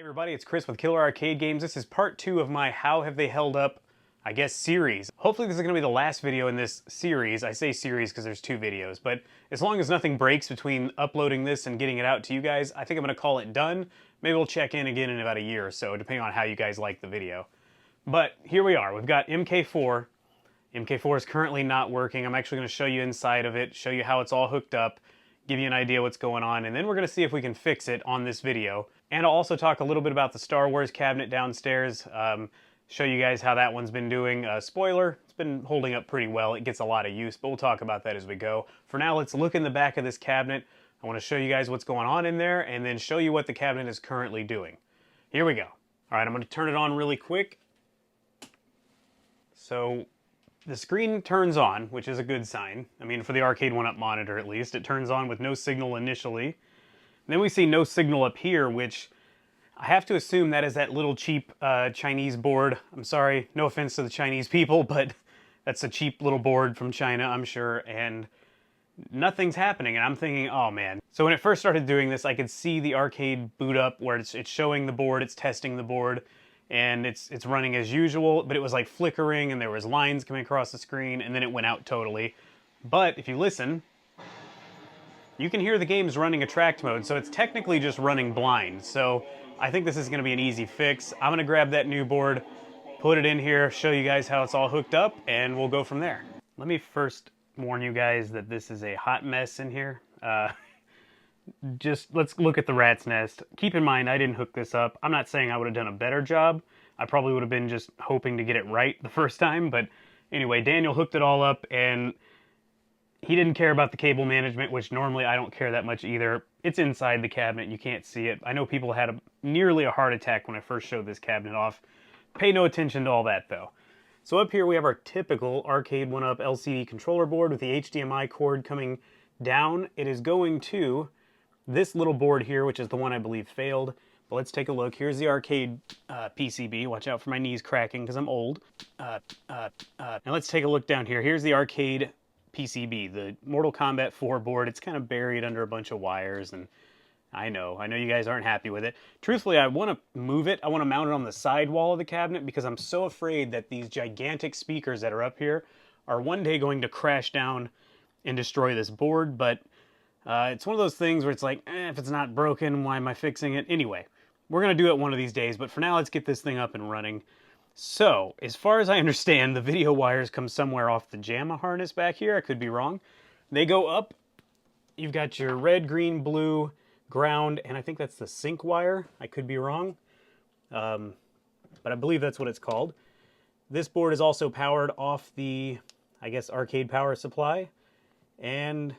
Everybody, it's Chris with Killer Arcade Games. This is part 2 of my How Have They Held Up, I guess, series. Hopefully this is going to be the last video in this series. I say series because there's 2 videos, but as long as nothing breaks between uploading this and getting it out to you guys, I think I'm going to call it done. Maybe we'll check in again in about a year or so, depending on how you guys like the video. But here we are. We've got MK4. MK4 is currently not working. I'm actually going to show you inside of it, show you how it's all hooked up, give you an idea what's going on, and then we're going to see if we can fix it on this video. And I'll also talk a little bit about the Star Wars cabinet downstairs, show you guys how that one's been doing. Spoiler, it's been holding up pretty well. It gets a lot of use, but we'll talk about that as we go. For now, let's look in the back of this cabinet. I want to show you guys what's going on in there, and then show you what the cabinet is currently doing. Here we go. All right, I'm going to turn it on really quick. So the screen turns on, which is a good sign. I mean, for the Arcade 1-Up monitor at least. It turns on with no signal initially. Then we see no signal up here, which I have to assume that is that little cheap Chinese board. I'm sorry, no offense to the Chinese people, but that's a cheap little board from China, I'm sure, and nothing's happening, and I'm thinking, oh man. So when it first started doing this, I could see the arcade boot up where it's showing the board, it's testing the board, and it's running as usual, but it was like flickering, and there was lines coming across the screen, and then it went out totally. But if you listen, you can hear the game's running attract mode, so it's technically just running blind. So I think this is going to be an easy fix. I'm going to grab that new board, put it in here, show you guys how it's all hooked up, and we'll go from there. Let me first warn you guys that this is a hot mess in here. Just let's look at the rat's nest. Keep in mind, I didn't hook this up. I'm not saying I would have done a better job. I probably would have been just hoping to get it right the first time, but anyway, Daniel hooked it all up, and he didn't care about the cable management, which normally I don't care that much either. It's inside the cabinet, you can't see it. I know people had nearly a heart attack when I first showed this cabinet off. Pay no attention to all that though. So up here we have our typical Arcade 1-Up LCD controller board with the HDMI cord coming down. It is going to this little board here, which is the one I believe failed. But let's take a look. Here's the arcade PCB. Watch out for my knees cracking because I'm old. Now let's take a look down here. Here's the arcade PCB, the Mortal Kombat 4 board. It's kind of buried under a bunch of wires, and I know you guys aren't happy with it. Truthfully, I want to move it. I want to mount it on the side wall of the cabinet because I'm so afraid that these gigantic speakers that are up here are one day going to crash down and destroy this board, but it's one of those things where it's like, if it's not broken, why am I fixing it? Anyway, we're going to do it one of these days, but for now, let's get this thing up and running. So, as far as I understand, the video wires come somewhere off the JAMA harness back here. I could be wrong. They go up. You've got your red, green, blue, ground, and I think that's the sync wire. I could be wrong, but I believe that's what it's called. This board is also powered off the, I guess, arcade power supply, and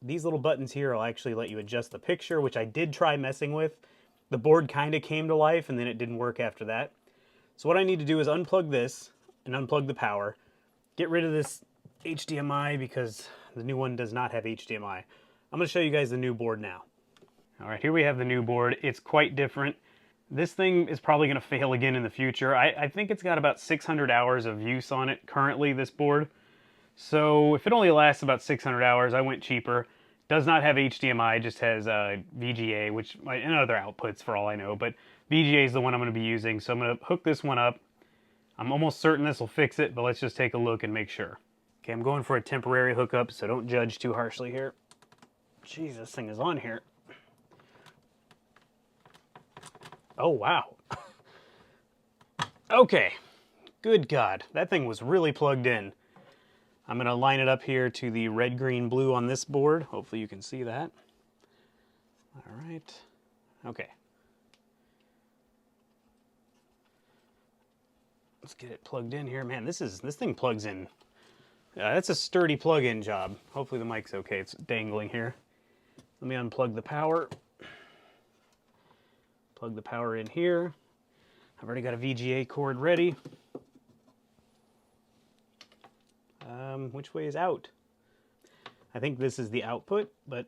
these little buttons here will actually let you adjust the picture, which I did try messing with. The board kind of came to life, and then it didn't work after that. So what I need to do is unplug this and unplug the power, get rid of this HDMI because the new one does not have HDMI. I'm going to show you guys the new board now. All right, here we have the new board. It's quite different. This thing is probably going to fail again in the future. I think it's got about 600 hours of use on it currently, this board. So if it only lasts about 600 hours, I went cheaper. Does not have HDMI, just has VGA, which and other outputs for all I know, but VGA is the one I'm going to be using, so I'm going to hook this one up. I'm almost certain this will fix it, but let's just take a look and make sure. Okay, I'm going for a temporary hookup, so don't judge too harshly here. Jeez, this thing is on here. Oh, wow. Okay, good God, that thing was really plugged in. I'm going to line it up here to the red, green, blue on this board. Hopefully you can see that. All right. Okay. Let's get it plugged in here. Man, this thing plugs in. That's a sturdy plug-in job. Hopefully the mic's okay. It's dangling here. Let me unplug the power. Plug the power in here. I've already got a VGA cord ready. Which way is out? I think this is the output, but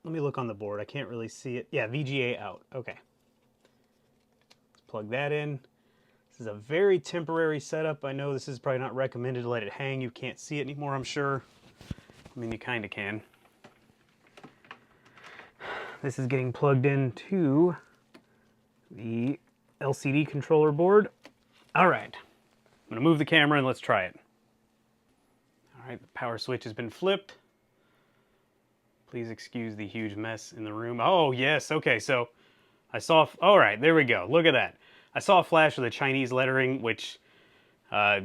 let me look on the board. I can't really see it. Yeah, VGA out. Okay. Let's plug that in. This is a very temporary setup. I know this is probably not recommended to let it hang. You can't see it anymore, I'm sure. I mean, you kind of can. This is getting plugged into the LCD controller board. All right, I'm gonna move the camera and let's try it. All right, the power switch has been flipped. Please excuse the huge mess in the room. Oh, yes, okay, so I saw, all right, there we go, look at that. I saw a flash of the Chinese lettering, which I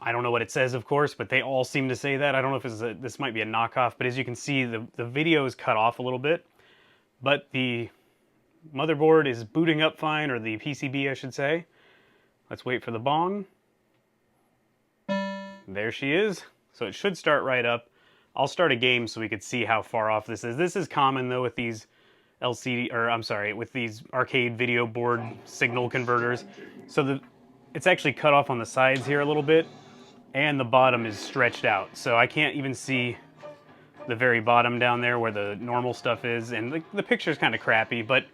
don't know what it says, of course, but they all seem to say that. I don't know if this might be a knockoff, but as you can see, the video is cut off a little bit, but the motherboard is booting up fine, or the PCB, I should say. Let's wait for the bong. There she is. So it should start right up. I'll start a game so we could see how far off this is. This is common though with these with these arcade video board signal converters. So it's actually cut off on the sides here a little bit, and the bottom is stretched out. So I can't even see the very bottom down there where the normal stuff is, and the picture's kind of crappy, but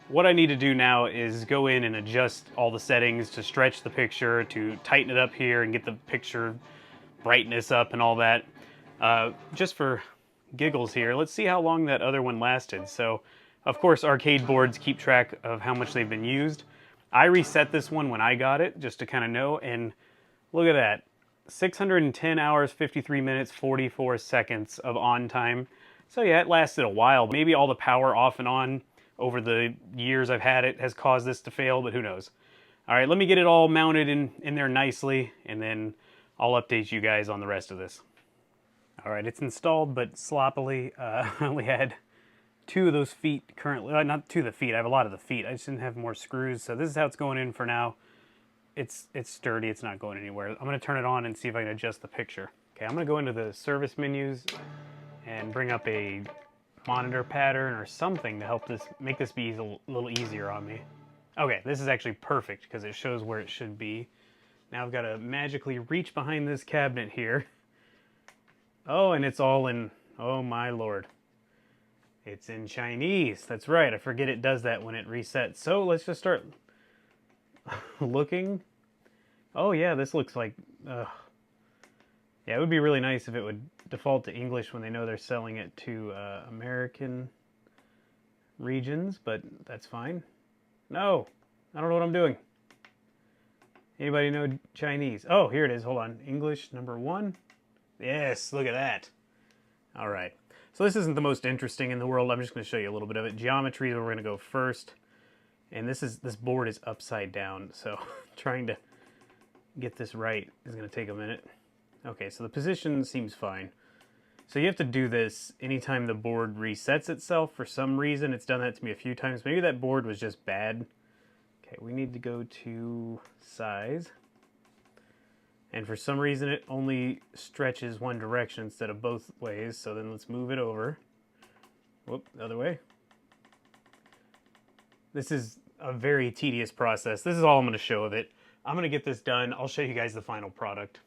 what I need to do now is go in and adjust all the settings to stretch the picture, to tighten it up here and get the picture brightness up and all that. Just for giggles here, let's see how long that other one lasted. So, of course, arcade boards keep track of how much they've been used. I reset this one when I got it, just to kind of know, and look at that. 610 hours, 53 minutes, 44 seconds of on time. So yeah, it lasted a while. Maybe all the power off and on over the years I've had it has caused this to fail, but who knows. All right, let me get it all mounted in there nicely, and then I'll update you guys on the rest of this. All right, it's installed, but sloppily. I only had 2 of those feet currently. Not 2 of the feet, I have a lot of the feet. I just didn't have more screws, so this is how it's going in for now. It's sturdy, it's not going anywhere. I'm gonna turn it on and see if I can adjust the picture. Okay, I'm gonna go into the service menus and bring up a monitor pattern or something to help make this be a little easier on me. Okay, this is actually perfect because it shows where it should be. Now I've got to magically reach behind this cabinet here. Oh, and it's all in, oh my lord. It's in Chinese. That's right, I forget it does that when it resets. So let's just start looking. Oh yeah, this looks like, yeah, it would be really nice if it would default to English when they know they're selling it to American regions, but that's fine. No, I don't know what I'm doing. Anybody know Chinese? Oh, here it is. Hold on. English number 1. Yes, look at that. All right. So this isn't the most interesting in the world. I'm just going to show you a little bit of it. Geometry, we're going to go first. And this board is upside down, so trying to get this right is going to take a minute. Okay, so the position seems fine. So you have to do this anytime the board resets itself. For some reason, it's done that to me a few times. Maybe that board was just bad. Okay, we need to go to size. And for some reason, it only stretches one direction instead of both ways. So then let's move it over. Whoop, the other way. This is a very tedious process. This is all I'm going to show of it. I'm going to get this done. I'll show you guys the final product.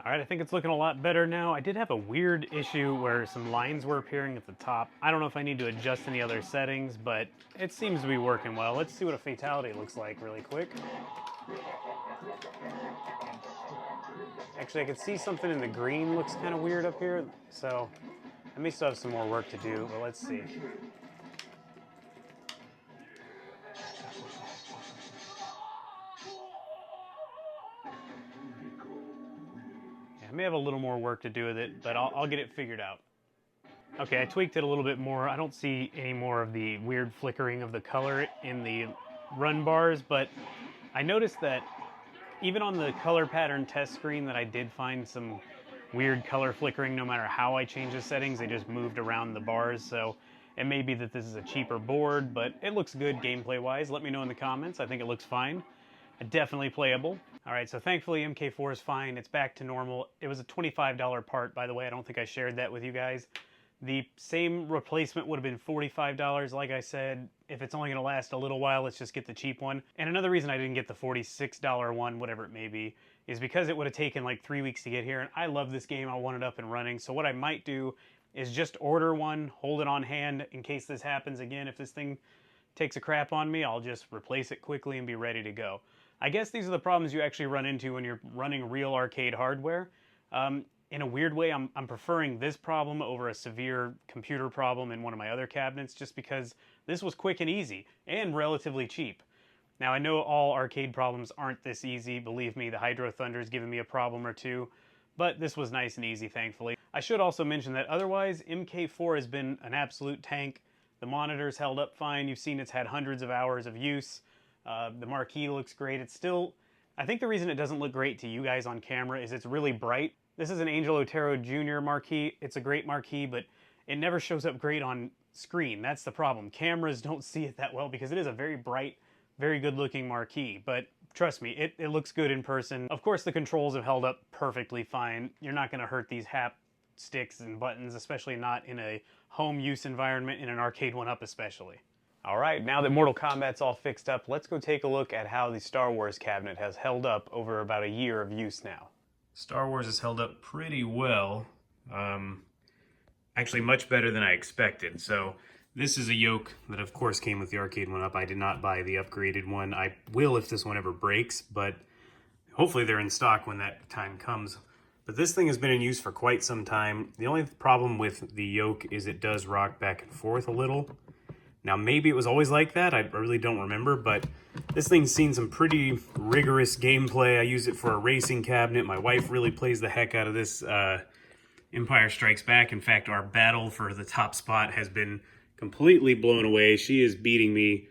All right, I think it's looking a lot better now. I did have a weird issue where some lines were appearing at the top. I don't know if I need to adjust any other settings, but it seems to be working well. Let's see what a fatality looks like really quick. Actually, I can see something in the green looks kind of weird up here, so I may still have some more work to do, but let's see. I may have a little more work to do with it, but I'll get it figured out. Okay, I tweaked it a little bit more. I don't see any more of the weird flickering of the color in the run bars, but I noticed that even on the color pattern test screen that I did find some weird color flickering no matter how I changed the settings. They just moved around the bars, so it may be that this is a cheaper board, but it looks good gameplay-wise. Let me know in the comments. I think it looks fine. Definitely playable. All right, so thankfully MK4 is fine. It's back to normal. It was a $25 part, by the way. I don't think I shared that with you guys. The same replacement would have been $45. Like I said, if it's only going to last a little while, let's just get the cheap one. And another reason I didn't get the $46 one, whatever it may be, is because it would have taken like 3 weeks to get here. And I love this game. I want it up and running. So what I might do is just order one, hold it on hand in case this happens again. If this thing takes a crap on me, I'll just replace it quickly and be ready to go. I guess these are the problems you actually run into when you're running real arcade hardware. in a weird way, I'm preferring this problem over a severe computer problem in one of my other cabinets, just because this was quick and easy and relatively cheap. Now, I know all arcade problems aren't this easy. Believe me, the Hydro Thunder's given me a problem or two, but this was nice and easy, thankfully. I should also mention that otherwise, MK4 has been an absolute tank. The monitor's held up fine. You've seen it's had hundreds of hours of use. The marquee looks great. It's still... I think the reason it doesn't look great to you guys on camera is it's really bright. This is an Angel Otero Jr. marquee. It's a great marquee, but it never shows up great on screen. That's the problem. Cameras don't see it that well because it is a very bright, very good looking marquee, but trust me, it looks good in person. Of course, the controls have held up perfectly fine. You're not going to hurt these hap sticks and buttons, especially not in a home use environment, in an arcade 1-up especially. All right, now that Mortal Kombat's all fixed up, let's go take a look at how the Star Wars cabinet has held up over about a year of use now. Star Wars has held up pretty well. Actually, much better than I expected. So this is a yoke that of course came with the arcade 1-up. I did not buy the upgraded one. I will if this one ever breaks, but hopefully they're in stock when that time comes. But this thing has been in use for quite some time. The only problem with the yoke is it does rock back and forth a little. Now maybe it was always like that, I really don't remember, but this thing's seen some pretty rigorous gameplay. I use it for a racing cabinet. My wife really plays the heck out of this Empire Strikes Back. In fact, our battle for the top spot has been completely blown away. She is beating me.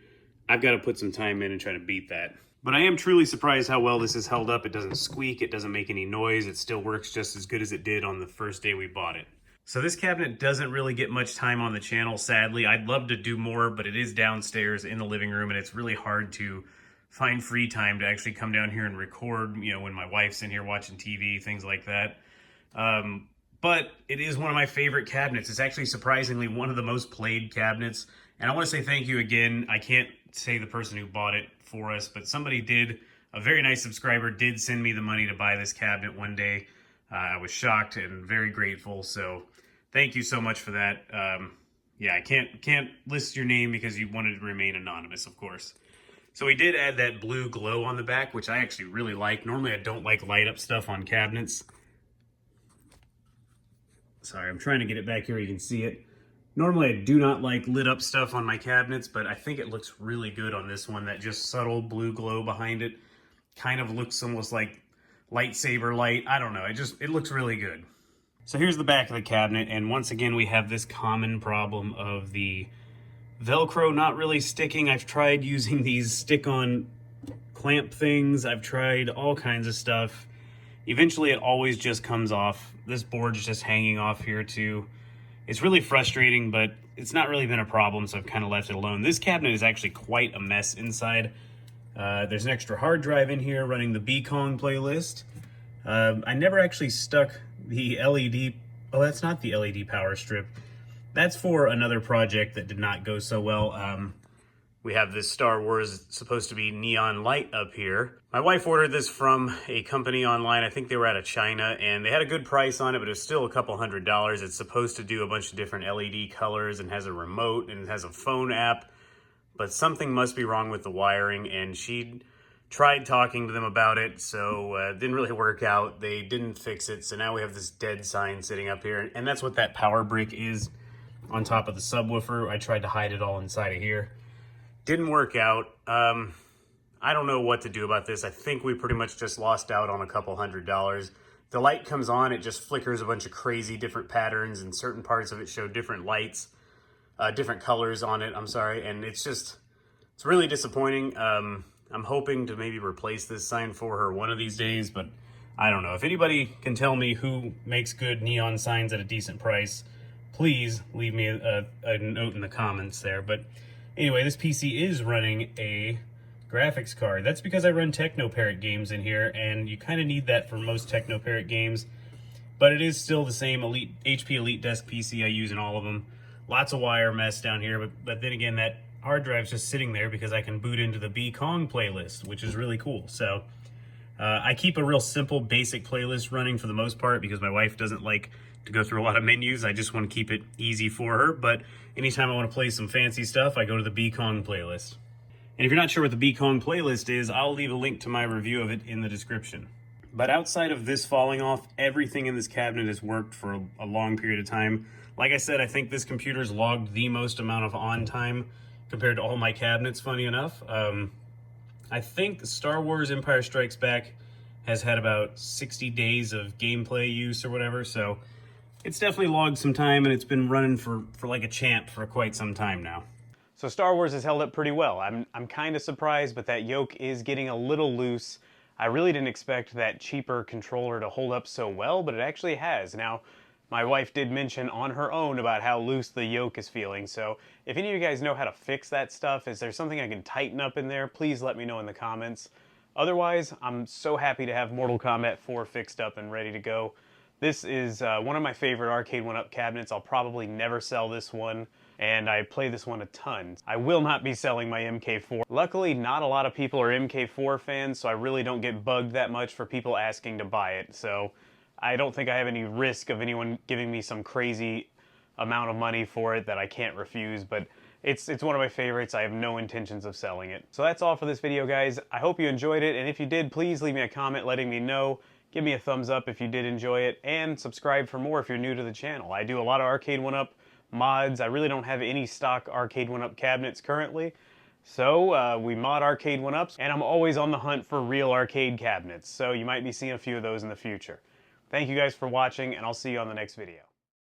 I've got to put some time in and try to beat that. But I am truly surprised how well this is held up. It doesn't squeak, it doesn't make any noise, it still works just as good as it did on the first day we bought it. So this cabinet doesn't really get much time on the channel, sadly. I'd love to do more, but it is downstairs in the living room, and it's really hard to find free time to actually come down here and record, you know, when my wife's in here watching TV, things like that. But it is one of my favorite cabinets. It's actually surprisingly one of the most played cabinets. And I want to say thank you again. I can't say the person who bought it for us, but somebody did, a very nice subscriber did send me the money to buy this cabinet one day. I was shocked and very grateful, so thank you so much for that. Yeah, I can't list your name because you wanted to remain anonymous, of course. So we did add that blue glow on the back, which I actually really like. Normally I don't like light up stuff on cabinets. Sorry, I'm trying to get it back here, you can see it. Normally I do not like lit up stuff on my cabinets, but I think it looks really good on this one. That just subtle blue glow behind it kind of looks almost like lightsaber light. I don't know, it looks really good. So here's the back of the cabinet, and once again we have this common problem of the Velcro not really sticking. I've tried using these stick-on clamp things. I've tried all kinds of stuff. Eventually it always just comes off. This board's just hanging off here too. It's really frustrating, but it's not really been a problem, so I've kind of left it alone. This cabinet is actually quite a mess inside. There's an extra hard drive in here running the B-Kong playlist. I never actually stuck the LED... Oh, that's not the LED power strip. That's for another project that did not go so well. We have this Star Wars supposed to be neon light up here. My wife ordered this from a company online. I think they were out of China, and they had a good price on it, but it was still a couple $100. It's supposed to do a bunch of different LED colors and has a remote and has a phone app. But something must be wrong with the wiring, and she tried talking to them about it, so it didn't really work out. They didn't fix it, so now we have this dead sign sitting up here, and that's what that power brick is on top of the subwoofer. I tried to hide it all inside of here. Didn't work out. I don't know what to do about this. I think we pretty much just lost out on a couple $100. The light comes on, it just flickers a bunch of crazy different patterns, and certain parts of it show different lights. Different colors on it, I'm sorry, and it's really disappointing. I'm hoping to maybe replace this sign for her one of these days, but I don't know. If anybody can tell me who makes good neon signs at a decent price, please leave me a note in the comments there. But anyway, this PC is running a graphics card. That's because I run Technoparrot games in here, and you kind of need that for most Technoparrot games, but it is still the same HP Elite Desk PC I use in all of them. Lots of wire mess down here, but then again, that hard drive's just sitting there because I can boot into the B-Kong playlist, which is really cool. So I keep a real simple, basic playlist running for the most part because my wife doesn't like to go through a lot of menus. I just want to keep it easy for her, but anytime I want to play some fancy stuff, I go to the B-Kong playlist. And if you're not sure what the B-Kong playlist is, I'll leave a link to my review of it in the description. But outside of this falling off, everything in this cabinet has worked for a long period of time. Like I said, I think this computer's logged the most amount of on time compared to all my cabinets, funny enough. I think Star Wars Empire Strikes Back has had about 60 days of gameplay use or whatever, so it's definitely logged some time, and it's been running for like a champ for quite some time now. So Star Wars has held up pretty well. I'm kind of surprised, but that yoke is getting a little loose. I really didn't expect that cheaper controller to hold up so well, but it actually has. Now, my wife did mention on her own about how loose the yoke is feeling, so if any of you guys know how to fix that stuff, is there something I can tighten up in there, please let me know in the comments. Otherwise, I'm so happy to have Mortal Kombat 4 fixed up and ready to go. This is one of my favorite arcade 1-up cabinets. I'll probably never sell this one, and I play this one a ton. I will not be selling my MK4. Luckily, not a lot of people are MK4 fans, so I really don't get bugged that much for people asking to buy it. So I don't think I have any risk of anyone giving me some crazy amount of money for it that I can't refuse, but it's one of my favorites. I have no intentions of selling it. So that's all for this video, guys. I hope you enjoyed it, and if you did, please leave me a comment letting me know. Give me a thumbs up if you did enjoy it, and subscribe for more if you're new to the channel. I do a lot of arcade 1-up mods. I really don't have any stock arcade 1-up cabinets currently, so we mod arcade 1-ups, and I'm always on the hunt for real arcade cabinets, so you might be seeing a few of those in the future. Thank you guys for watching, and I'll see you on the next video.